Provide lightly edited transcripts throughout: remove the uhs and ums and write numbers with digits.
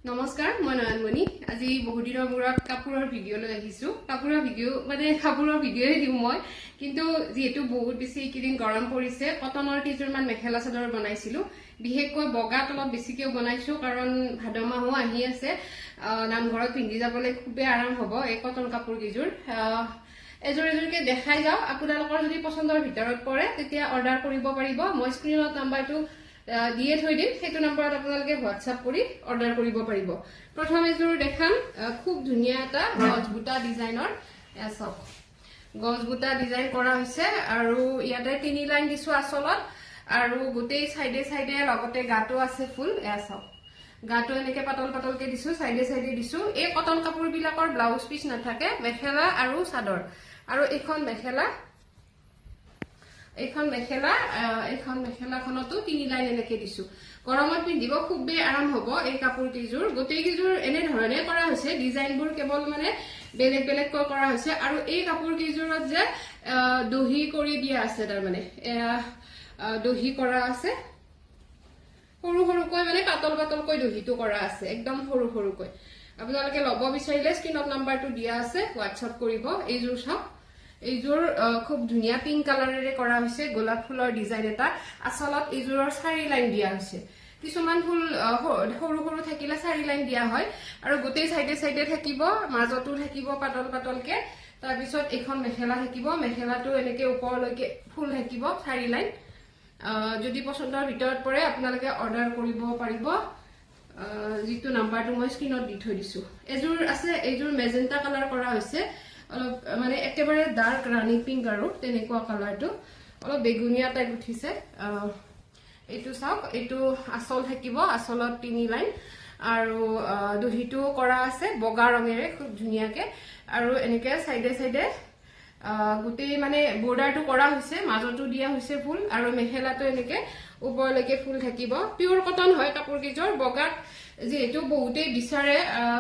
নমস্কাৰ মই নয়নমণি আজি বহুত দিনৰ মূৰত কাপোৰৰ ভিডিঅ' লৈ আহিছো কাপোৰৰ ভিডিঅ'ই দিম মই কিন্তু যেহেতু বহুত বেছি কিদিন গৰম পৰিছে কটনৰ কিছুমান মেখেলা চাদৰ বনাইছিলো বিশেষকৈ বগা তলত বেছিকৈ বনাইছো কাৰণ ভাদ মাহো আহি আছে নামঘৰত পিন্ধি যাবলৈ খুবেই আৰাম হ'ব এই কটন কাপোৰ কিজোৰ এজোৰকে দেখাই যাও আপোনালোকৰ যদি পছন্দৰ ভিতৰত পৰে তেতিয়া অৰ্ডাৰ কৰিব পাৰিব মই স্ক্ৰীনত নাম্বাৰটো দিয়ে থৈ দিম সেইটো নম্বৰত আপোনালোকে হোৱাটছআপ কৰি অৰ্ডাৰ কৰিব পাৰিব প্ৰথম এজোৰ দেখাম খুব ধুনীয়া এটা গজবুটা ডিজাইনৰ এসব গজবুটা ডিজাইন কৰা হৈছে আৰু ইয়াতে তিনি লাইন দিছো আসলত আৰু গোটেই সাইডে সাইডে লগতে গাটো আছে ফুল এসব গাটো এনেকে পাতল পাতলকে দিছো সাইডে সাইডে দিছো এই কটন কাপোৰ বিলাকৰ ব্লাউজ পিস নাথাকে মেখেলা আৰু চাদৰ আৰু এখন মেখেলাখনতো তিনি লাইন এনেকে দিছো গৰমত পিন্ধিব খুবেই আৰাম হ'ব এই কাপোৰ কিজোৰ গোটেই কিজোৰ এনে ধৰণে কৰা হৈছে ডিজাইনবোৰ কেৱল মানে বেলেগ বেলেগ কৰা হৈছে আৰু এই কাপোৰ কিজোৰত যে দহি কৰি দিয়া আছে তাৰ মানে দহি কৰা আছে সৰু সৰুকৈ মানে পাতল পাতলকৈ দহিটো কৰা আছে একদম সৰু সৰুকৈ আপোনালোকে লব বিচাৰিলে স্ক্ৰীনত নাম্বাৰটো দিয়া আছে হোৱাটছআপ কৰিব এইজোৰ চাওক এইজোৰ খুব ধুনীয়া পিংক কালাৰেৰে কৰা হৈছে গোলাপ ফুলৰ ডিজাইন এটা আসলত এইজোৰৰ 4 লাইন দিয়া হৈছে কিছুমান ফুল সৰু সৰু থাকিলে 4 লাইন দিয়া হয় আৰু গোটেই সাইডে সাইডে থাকিব মাজতো থাকিব পাতল পাতলকে তাৰ পিছত এখন মেখেলা থাকিব মেখেলাটো এনেকে ওপৰলৈকে ফুল থাকিব 4 লাইন যদি পছন্দৰ ভিতৰত পৰে আপোনালোকে অৰ্ডাৰ কৰিব পাৰিব যিটো নাম্বাৰটো মই স্ক্ৰীনত দি থৈ দিছো এজোৰ আছে এইজোৰ মেজেন্টা কালাৰ কৰা হৈছে অলপ মানে একেবাৰে ডাৰ্ক ৰাণী পিংক আৰু তেনেকুৱা কালাৰটো অলপ বেগুনিয়া টাইপ উঠিছে এইটো চাওক এইটো আসল থাকিব আসলত 3 লাইন আৰু দহিটো কৰা আছে বগা ৰঙেৰে খুব ধুনীয়াকে আৰু এনেকে সাইডে সাইডে গোটেই মানে বৰ্ডাৰটো কৰা হৈছে মাজতো দিয়া হৈছে ফুল আৰু মেখেলাটো এনেকে ওপৰলৈকে ফুল থাকিব পিওৰ কটন হয় কাপোৰ কিজোৰ বগাত যেহেতু বহুতেই বিচাৰে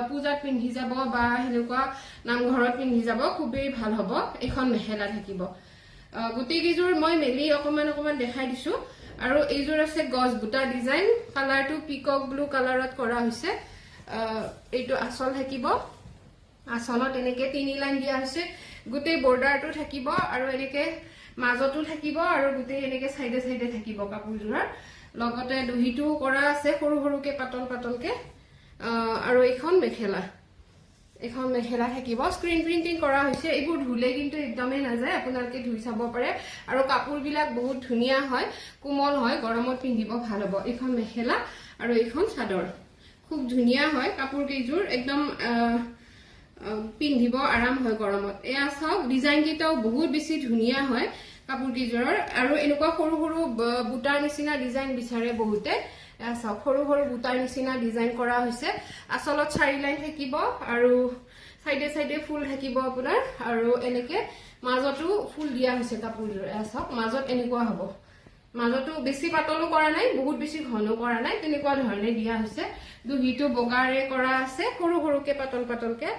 পূজাত পিন্ধি যাব বা হেনেকুৱা নামঘৰত পিন্ধি যাব খুবেই ভাল হ'ব এখন মেখেলা থাকিব গোটেই কিজোৰ মই মেলি অকমান দেখাই দিছো আৰু এইজোৰ আছে গজবুটা ডিজাইন কালাৰটো পিকক ব্লু কালাৰত কৰা হৈছে এইটো আসল থাকিব আসলত এনেকে 3 লাইন দিয়া হৈছে গোটেই বৰ্ডাৰটো থাকিব আৰু এনেকে মাজতো থাকিব আৰু গোটেই এনেকে সাইডে সাইডে থাকিব কাপোৰজোৰৰ লগতে দহিটো কৰা আছে সৰু সৰুকে পাতল পাতলকে আৰু এখন মেখেলা থাকিব স্ক্ৰীন প্ৰিন্টিং কৰা হৈছে এইবোৰ ধুলে কিন্তু একদমই নাযায় আপোনালোকে ধুই চাব পাৰে আৰু কাপোৰবিলাক বহুত ধুনীয়া হয় কোমল হয় গৰমত পিন্ধিব ভাল হ'ব এখন মেখেলা আৰু এখন চাদৰ খুব ধুনীয়া হয় কাপোৰ কেইজোৰ একদম পিন্ধিব আৰাম হয় গৰমত এয়া চাওক ডিজাইন কেইটাও বহুত বেছি ধুনীয়া হয় কাপোৰ কিজোৰৰ আৰু এনেকুৱা সৰু সৰু বুটাৰ নিচিনা ডিজাইন বিচাৰে বহুতে চাওক সৰু সৰু বুটাৰ নিচিনা ডিজাইন কৰা হৈছে আসলত 4 লাইন থাকিব আৰু সাইডে সাইডে ফুল থাকিব আপোনাৰ আৰু এনেকে মাজতো ফুল দিয়া হৈছে কাপোৰজোৰ চাওক মাজত এনেকুৱা হ'ব মাজতো বেছি পাতলো কৰা নাই বহুত বেছি ঘনো কৰা নাই তেনেকুৱা ধৰণে দিয়া হৈছে দহিটো বগাৰে কৰা আছে সৰু সৰুকে পাতল পাতলকে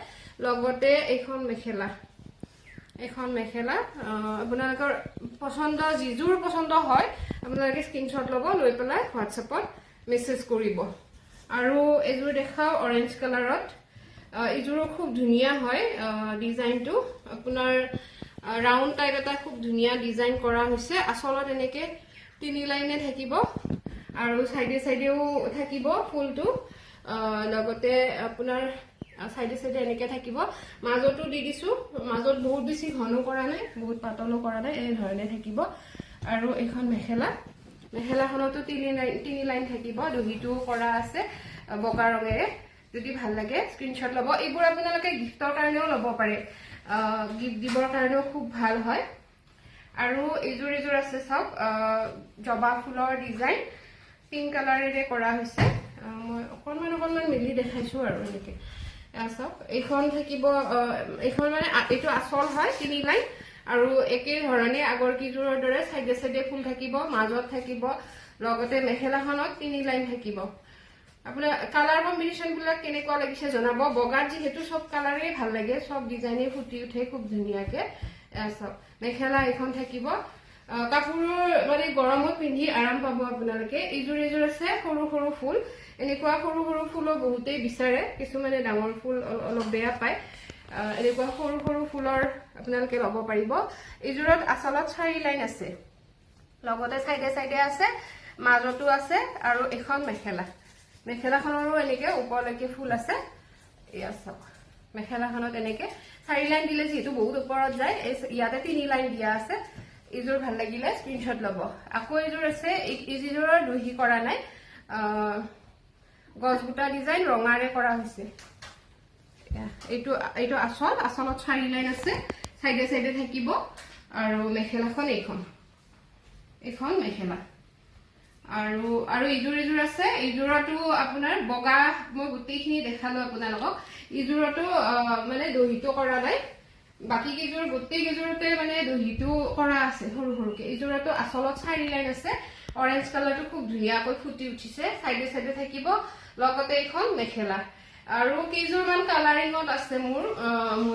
লগতে এখন মেখেলা আপোনালোকৰ পছন্দ যিজোৰ পছন্দ হয় আপোনালোকে স্ক্ৰীনশ্বট ল'ব লৈ পেলাই হোৱাটছআপত মেছেজ কৰিব আৰু এজোৰ দেখাও অৰেঞ্জ কালাৰত এইজোৰো খুব ধুনীয়া হয় ডিজাইনটো আপোনাৰ ৰাউণ্ড টাইপ এটা খুব ধুনীয়া ডিজাইন কৰা হৈছে আসলত এনেকে 3 লাইনে থাকিব আৰু সাইডে সাইডেও থাকিব ফুলটো লগতে আপোনাৰ সাইডে সাইডে এনেকে থাকিব মাজতো দি দিছো মাজত বহুত বেছি ঘন কৰা নাই বহুত পাতলো কৰা নাই এই ধৰণে থাকিব আৰু এখন মেখেলাখনতো 3 লাইন থাকিব দহিটো কৰা আছে বগা ৰঙেৰে যদি ভাল লাগে স্ক্ৰীনশ্বট ল'ব এইবোৰ আপোনালোকে গিফটৰ কাৰণেও ল'ব পাৰে গিফট দিবৰ কাৰণেও খুব ভাল হয় আৰু এইজোৰ আছে চাওক জবা ফুলৰ ডিজাইন পিংক কালাৰেৰে কৰা হৈছে মই অকনমান মিলি দেখাইছো আৰু এনেকে চাওক এইখন থাকিব এইখন মানে এইটো আসল হয় 3 লাইন আৰু একে ধৰণে আগৰ কিজোৰৰ দৰে সাইডে সাইডে ফুল থাকিব মাজত থাকিব লগতে মেখেলাখনত 3 লাইন থাকিব আপোনাৰ কালাৰ কম্বিনেশন বিলাক কেনেকুৱা লাগিছে জনাব বগাত যেহেতু সব কালাৰেই ভাল লাগে সব ডিজাইনে ফুটি উঠে খুব ধুনীয়াকে চাওক মেখেলা এখন থাকিব কাপোৰৰ মানে গৰমত পিন্ধি আৰাম পাব আপোনালোকে এইজোৰ আছে সৰু সৰু ফুল এনেকুৱা সৰু সৰু ফুলো বহুতেই বিচাৰে, কিছুমানে ডাঙৰ ফুল অলপ বেয়া পায়। এনেকুৱা সৰু সৰু ফুলৰ আপোনালোকে ল'ব পাৰিব। এইযোৰত আচলত 4 লাইন আছে, লগতে চাইডে চাইডে আছে, মাজতো আছে আৰু এখন মেখেলা। মেখেলাখনৰো এনেকে ওপৰলৈকে ফুল আছে। এয়া চাওক, মেখেলাখনত এনেকে 4 লাইন দিলে যিহেতু বহুত ওপৰত যায়, ইয়াতে 3 লাইন দিয়া আছে। এইযোৰ ভাল লাগিলে স্ক্ৰীনশ্বট ল'ব। আকৌ এইযোৰ আছে, এইযোৰৰ দহি কৰা নাই, গছবুটা ডিজাইন ৰঙাৰে কৰা হৈছে। এইটো আচলত 4 লাইন আছে, চাইডে চাইডে থাকিব। আৰু মেখেলাখন এইখন মেখেলা। আৰু এইযোৰ আছে, এইযোৰতো আপোনাৰ বগা, মই গোটেইখিনি দেখালো আপোনালোকক। এইযোৰতো মানে দহিটো কৰা নাই, বাকী কেইযোৰ গোটেই কেইযোৰতে মানে দহিটো কৰা আছে সৰু সৰুকে। এইযোৰতো আচলত 4 লাইন আছে, অৰেঞ্জ কালাৰটো খুব ধুনীয়াকৈ ফুটি উঠিছে, চাইডে চাইডে থাকিব, লগতে এইখন মেখেলা। আৰু কেইযোৰমান কালাৰিঙত আছে মোৰ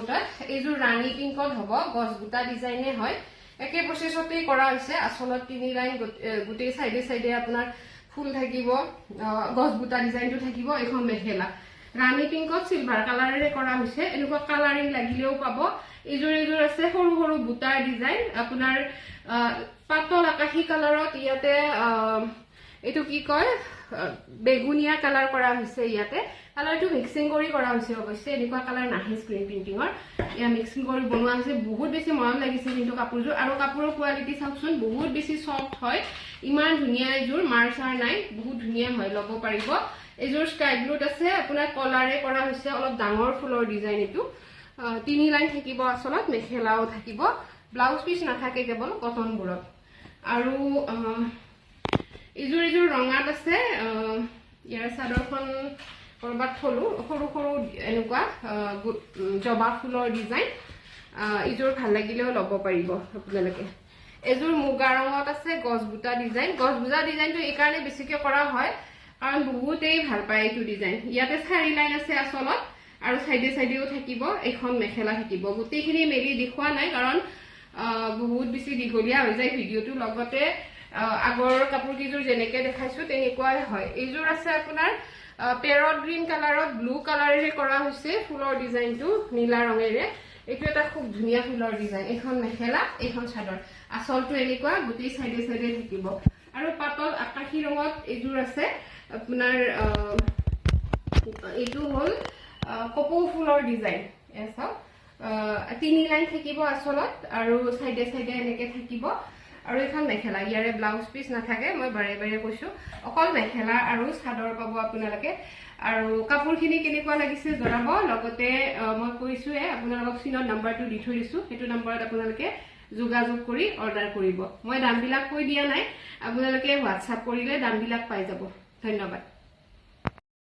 তাত। এইযোৰ ৰাণী পিংকত হ'ব, গছবুটা ডিজাইনে হয়, একে প্ৰচেছতেই কৰা হৈছে। আচলত 3 লাইন, গোটেই চাইডে চাইডে আপোনাৰ ফুল থাকিব, গছবুটা ডিজাইনটো থাকিব। এইখন মেখেলা ৰাণী পিংকত চিলভাৰ কালাৰেৰে কৰা হৈছে, এনেকুৱা কালাৰিং লাগিলেও পাব। এইযোৰ আছে সৰু সৰু বুটাৰ ডিজাইন, আপোনাৰ পাতল আকাশী কালাৰত, ইয়াতে এইটো কি কয় বেগুনীয়া কালাৰ কৰা হৈছে। ইয়াতে কালাৰটো মিক্সিং কৰি কৰা হৈছে, অৱশ্যে এনেকুৱা কালাৰ নাহে স্ক্ৰীন প্ৰিণ্টিঙৰ, এয়া মিক্সিং কৰি বনোৱা হৈছে। বহুত বেছি মৰম লাগিছে কিন্তু কাপোৰযোৰ, আৰু কাপোৰৰ কোৱালিটি চাওকচোন, বহুত বেছি চফ্ট হয়, ইমান ধুনীয়া। এইযোৰ মাৰ চাৰ নাই, বহুত ধুনীয়া হয়, ল'ব পাৰিব। এইযোৰ স্কাই ব্লুত আছে, আপোনাৰ কলাৰে কৰা হৈছে, অলপ ডাঙৰ ফুলৰ ডিজাইন। এইটো 3 লাইন থাকিব আচলত, মেখেলাও থাকিব, ব্লাউজ পিচ নাথাকে, কেৱল কটনবোৰত। আৰু এইযোৰ ৰঙাত আছে, ইয়াৰ চাদৰখন কৰবাত থলো, সৰু সৰু এনেকুৱা জবা ফুলৰ ডিজাইন। এইযোৰ ভাল লাগিলেও ল'ব পাৰিব আপোনালোকে। এইযোৰ মুগা ৰঙত আছে, গছবুটা ডিজাইন। গছবুটা ডিজাইনটো এইকাৰণে বেছিকে কৰা হয় কাৰণ বহুতেই ভাল পায় এইটো ডিজাইন। ইয়াতে 4 লাইন আছে আচলত, আৰু চাইডে চাইডেও থাকিব। এইখন মেখেলা থাকিব। গোটেইখিনি মেলি দেখুওৱা নাই কাৰণ বহুত বেছি দীঘলীয়া হৈ যায় ভিডিঅ'টো, লগতে আগৰ কাপোৰ কেইযোৰ যেনেকে দেখাইছো তেনেকুৱাই হয়। এইযোৰ আছে আপোনাৰ পেৰট গ্ৰীণ কালাৰত ব্লু কালাৰেৰে কৰা হৈছে ফুলৰ ডিজাইনটো, নীলা ৰঙেৰে। এইটো এটা খুব ধুনীয়া ফুলৰ ডিজাইন। এইখন মেখেলা, এইখন চাদৰ। আচলটো এনেকুৱা গোটেই চাইডে চাইডে থাকিব। আৰু পাতল আকাশী ৰঙত এইযোৰ আছে আপোনাৰ, এইটো হ'ল কপৌ ফুলৰ ডিজাইন। এয়া চাওক, 3 লাইন থাকিব আচলত, আৰু চাইডে চাইডে এনেকে থাকিব। আৰু এখন মেখেলা, ইয়াৰে ব্লাউজ পিচ নাথাকে, মই বাৰে বাৰে কৈছো, অকল মেখেলা আৰু চাদৰ পাব আপোনালোকে। আৰু কাপোৰখিনি কেনেকুৱা লাগিছে জনাব। লগতে মই কৈছোৱে আপোনালোকক স্ক্ৰীনত নাম্বাৰটো দি থৈ দিছো, সেইটো নাম্বাৰত আপোনালোকে যোগাযোগ কৰি অৰ্ডাৰ কৰিব। মই দামবিলাক কৈ দিয়া নাই, আপোনালোকে হোৱাটছআপ কৰিলে দামবিলাক পাই যাব। ধন্যবাদ।